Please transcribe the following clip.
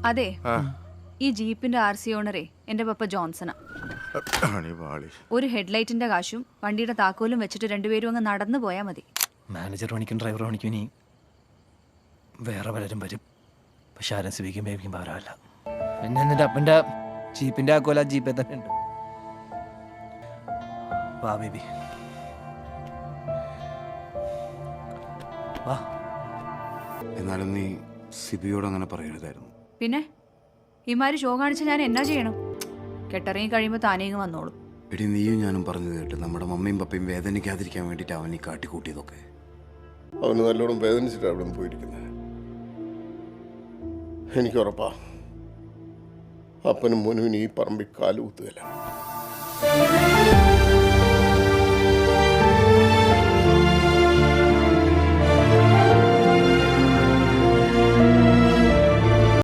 അതെ, ഈ ജീപ്പിന്റെ RC ഓണറെ എന്റെ പപ്പ ജോൺസണാ. ഒരു ഹെഡ്ലൈറ്റിന്റെ കാശും വണ്ടിയുടെ താക്കോലും വെച്ചിട്ട് രണ്ടുപേരും അങ്ങ് നടന്നു പോയാ മതി. മാനേജർ പണിക്കും ഡ്രൈവർ പണിക്കും ഇനി വേറെ പലരും വരും. പക്ഷെ ആരും സിവിക്കും ബേബിക്കും ഭാരമല്ല. പിന്നെ എന്നിട്ട് അപ്പൻ്റെ ജീപ്പിന്റെ ആക്കോല ജീപ്പേ തന്നെ ഉണ്ട്. വാ ബേബി വാ. എന്നാലും നീ സിബിയോട് അങ്ങനെ പറയരുതായിരുന്നു. പിന്നെ ഇമാര് ഷോ കാണിച്ച് ഞാൻ എന്നാ ചെയ്യണം? കെട്ടിറങ്ങി കഴിയുമ്പോൾ താനേങ്ങ് വന്നോളൂ. എടി നീയും ഞാനും പറഞ്ഞത് കേട്ട് നമ്മുടെ മമ്മയും പപ്പയും വേദനിക്കാതിരിക്കാൻ വേണ്ടിയിട്ട് അവൻ ഈ കാട്ടിക്കൂട്ടിയതൊക്കെ. അവന് നല്ലോണം വേദനിച്ചിട്ട് അവിടെ നിന്ന് പോയിരിക്കുന്നത്. എനിക്ക് ഉറപ്പാ അപ്പനും മോനും ഈ പറമ്പിൽ കാലുകുത്തുകയില്ല.